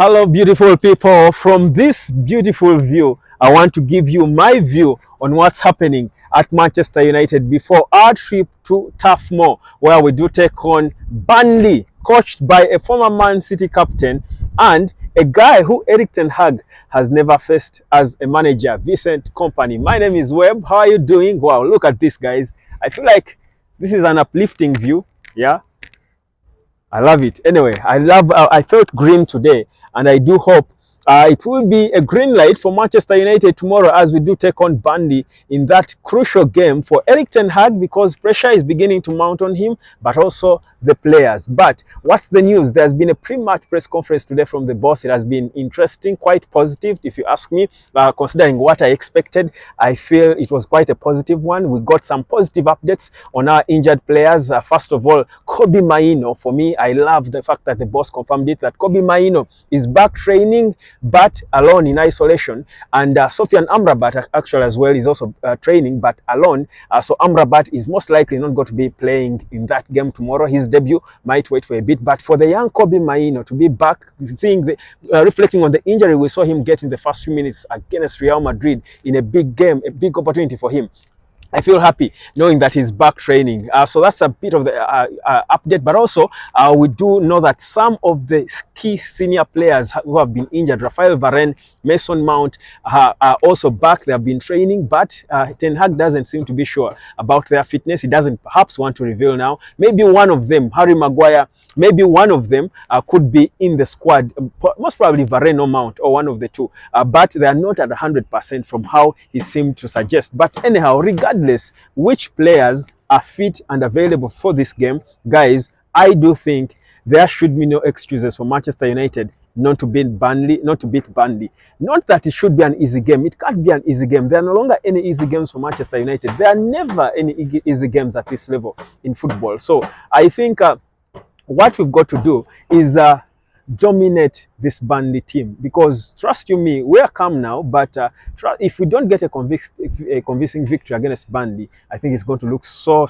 Hello, beautiful people. From this beautiful view, I want to give you my view on what's happening at Manchester United before our trip to Turf Moor, where we do take on Burnley, coached by a former Man City captain and a guy who Erik has never faced as a manager, Vincent Company. My name is Webb. How are you doing? Wow, look at this, guys. I feel like this is an uplifting view. Yeah, I love it. Anyway, I felt green today, and I do hope it will be a green light for Manchester United tomorrow as we do take on Burnley in that crucial game for Erik because pressure is beginning to mount on him, but also the players. But what's the news? There's been a pre-match press conference today from the boss. It has been interesting, quite positive, if you ask me. Considering what I expected, I feel it was quite a positive one. We got some positive updates on our injured players. First of all, Kobbie Mainoo. For me, I love the fact that the boss confirmed it, that Kobbie Mainoo is back training, but alone in isolation. And Sofian Amrabat actually as well is also training, but alone. So Amrabat is most likely not going to be playing in that game tomorrow. His debut might wait for a bit. But for the young Kobbie Mainoo to be back, seeing the reflecting on the injury we saw him get in the first few minutes against Real Madrid in a big game, a big opportunity for him, I feel happy knowing that he's back training. So that's a bit of the update. But also, we do know that some of the key senior players who have been injured, Raphael Varane, Mason Mount, are also back. They have been training, but Ten Hag doesn't seem to be sure about their fitness. He doesn't perhaps want to reveal now. Maybe one of them, Harry Maguire, maybe one of them could be in the squad, most probably Varane or Mount, or one of the two. But they are not at 100% from how he seemed to suggest. But anyhow, regardless which players are fit and available for this game, guys, I do think there should be no excuses for Manchester United not to beat Burnley. Not that it should be an easy game. It can't be an easy game. There are no longer any easy games for Manchester United. There are never any easy games at this level in football. So I think what we've got to do is dominate this Burnley team, because trust you me, we are calm now, but if we don't get a convincing victory against Burnley, I think it's going to look so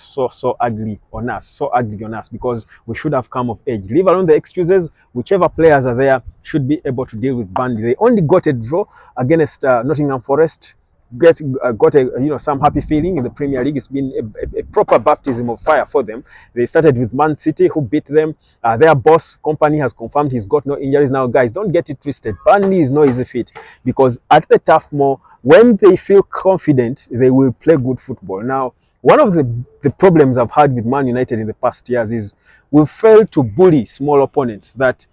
ugly on us, because we should have come of age. Leave alone the excuses. Whichever players are there should be able to deal with Burnley. They only got a draw against Nottingham Forest. Got a some happy feeling in the Premier League. It's been a proper baptism of fire for them. They started with Man City, who beat them. Their boss Company has confirmed he's got no injuries. Now, guys, don't get it twisted. Burnley is no easy feat, because at the Turf Moor, when they feel confident, they will play good football. Now, one of the problems I've had with Man United in the past years is we've failed to bully small opponents. That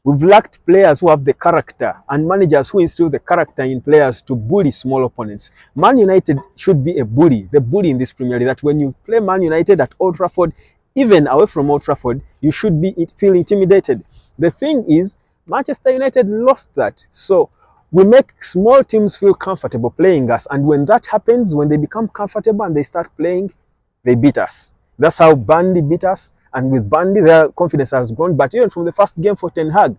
we've lacked players who have the character and managers who instill the character in players to bully small opponents. Man United should be the bully in this Premier League. That when you play Man United at Old Trafford, even away from Old Trafford, you should feel intimidated. The thing is, Manchester United lost that. So we make small teams feel comfortable playing us, and when that happens, when they become comfortable and they start playing, they beat us. That's how Burnley beat us. And with Burnley, their confidence has grown. But even from the first game for Ten Hag,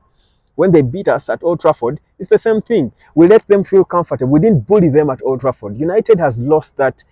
when they beat us at Old Trafford, it's the same thing. We let them feel comfortable. We didn't bully them at Old Trafford. United has lost that,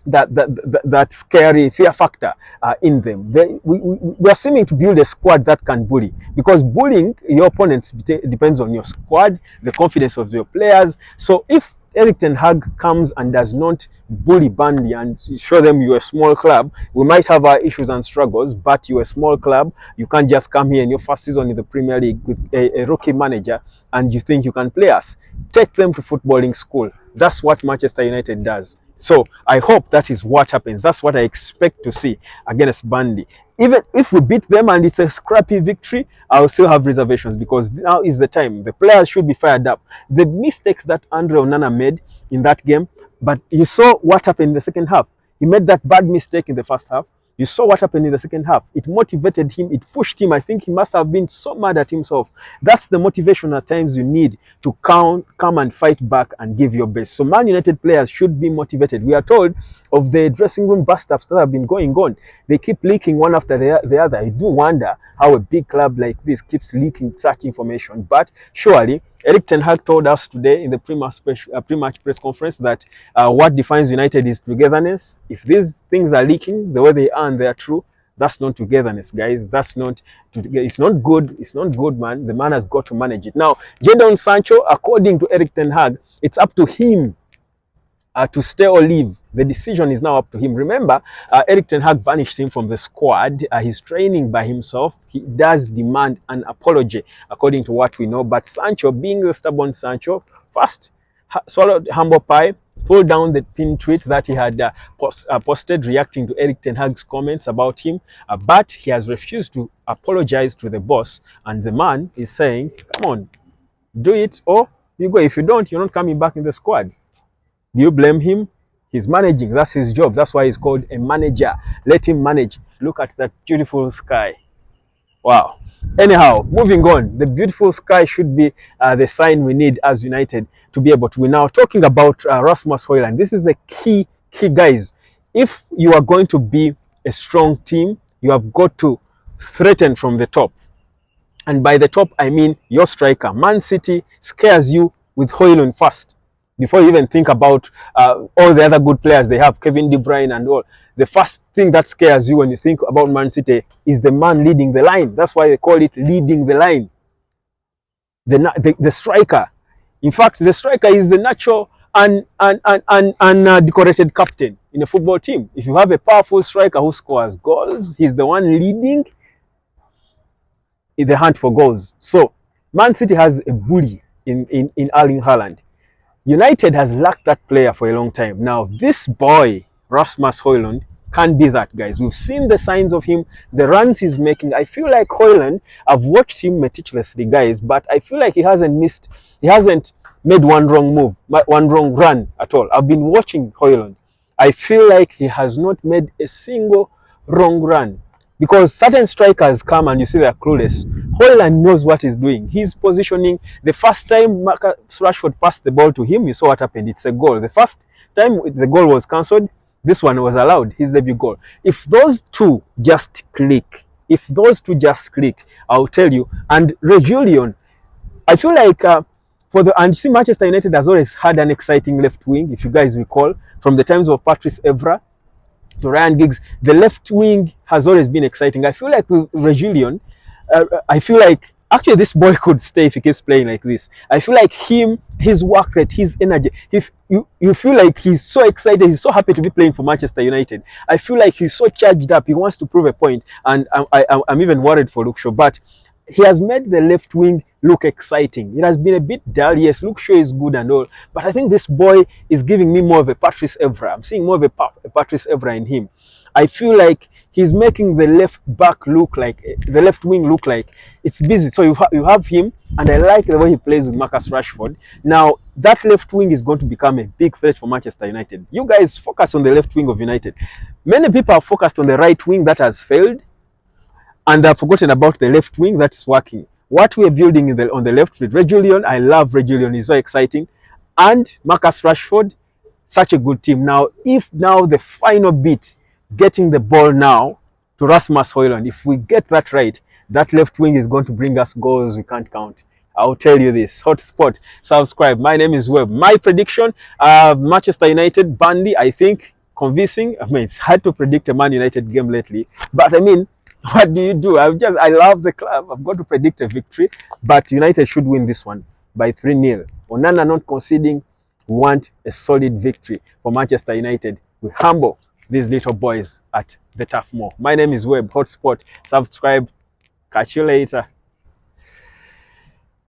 that scary fear factor in them. We are seeming to build a squad that can bully, because bullying your opponents depends on your squad, the confidence of your players. So if Erik Ten Hag comes and does not bully Burnley and show them you're a small club, we might have our issues and struggles, but you're a small club. You can't just come here in your first season in the Premier League with a rookie manager and you think you can play us. Take them to footballing school. That's what Manchester United does. So I hope that is what happens. That's what I expect to see against Burnley. Even if we beat them and it's a scrappy victory, I'll still have reservations, because now is the time. The players should be fired up. The mistakes that Andre Onana made in that game, but you saw what happened in the second half. He made that bad mistake in the first half. You saw what happened in the second half. It motivated him. It pushed him. I think he must have been so mad at himself. That's the motivation at times you need to come and fight back and give your best. So Man United players should be motivated. We are told of the dressing room bust-ups that have been going on. They keep leaking one after the other. I do wonder how a big club like this keeps leaking such information. But surely, Erik Ten Hag told us today in the pre-match press conference that what defines United is togetherness. If these things are leaking the way they are and they are true, That's not togetherness, guys. It's not good. It's not good, man. The man has got to manage it. Now, Jadon Sancho, according to Erik ten Hag, it's up to him to stay or leave. The decision is now up to him. Remember, Erik ten Hag banished him from the squad. He's training by himself. He does demand an apology, according to what we know. But Sancho, being the stubborn Sancho, first swallowed humble pie, pulled down the pinned tweet that he had posted reacting to Erik ten Hag's comments about him. But he has refused to apologize to the boss. And the man is saying, come on, do it or you go. If you don't, you're not coming back in the squad. Do you blame him? He's managing. That's his job. That's why he's called a manager. Let him manage. Look at that beautiful sky. Wow. Anyhow, moving on. The beautiful sky should be the sign we need as United to be able to win. Now, talking about Rasmus Højlund, this is the key guys. If you are going to be a strong team, you have got to threaten from the top. And by the top, I mean your striker. Man City scares you with Højlund first. Before you even think about all the other good players they have, Kevin De Bruyne and all, the first thing that scares you when you think about Man City is the man leading the line. That's why they call it leading the line. The striker. In fact, the striker is the natural and decorated captain in a football team. If you have a powerful striker who scores goals, he's the one leading in the hunt for goals. So, Man City has a bully in Erling Haaland. United has lacked that player for a long time. Now, this boy, Rasmus Højlund, can be that, guys. We've seen the signs of him, the runs he's making. I feel like Højlund, I've watched him meticulously, guys, but I feel like he hasn't made one wrong move, one wrong run at all. I've been watching Højlund. I feel like he has not made a single wrong run. Because certain strikers come and you see they're clueless. Højlund knows what he's doing. He's positioning. The first time Marcus Rashford passed the ball to him, you saw what happened. It's a goal. The first time the goal was cancelled, this one was allowed. His debut goal. If those two just click, I'll tell you. And Reguilon, I feel like and see, Manchester United has always had an exciting left wing. If you guys recall, from the times of Patrice Evra to Ryan Giggs, the left wing has always been exciting. I feel like with Reguilon, I feel like actually this boy could stay if he keeps playing like this. I feel like his work rate, his energy, if you feel like he's so excited, he's so happy to be playing for Manchester United. I feel like he's so charged up, he wants to prove a point, and I'm even worried for Luke Shaw. But he has made the left wing look exciting. It has been a bit dull. Yes, Luke Shaw is good and all, but I think this boy is giving me more of a Patrice Evra. I'm seeing more of a Patrice Evra in him. I feel like he's making the left wing look like it's busy. So you have him, and I like the way he plays with Marcus Rashford. Now that left wing is going to become a big threat for Manchester United. You guys focus on the left wing of United. Many people are focused on the right wing that has failed, and I've forgotten about the left wing that's working. What we are building on the left with Reguilon, I love Reguilon, he's so exciting. And Marcus Rashford, such a good team. Now, if the final bit, getting the ball now to Rasmus Højlund, if we get that right, that left wing is going to bring us goals we can't count. I'll tell you this. Hotspot, subscribe. My name is Webb. My prediction, Manchester United, Burnley, I think, convincing. I mean, it's hard to predict a Man United game lately, but I mean, what do you do? I love the club. I've got to predict a victory, but United should win this one by 3-0. Onana not conceding. We want a solid victory for Manchester United. We humble these little boys at the Turf Moor. My name is Webb. Hotspot. Subscribe. Catch you later.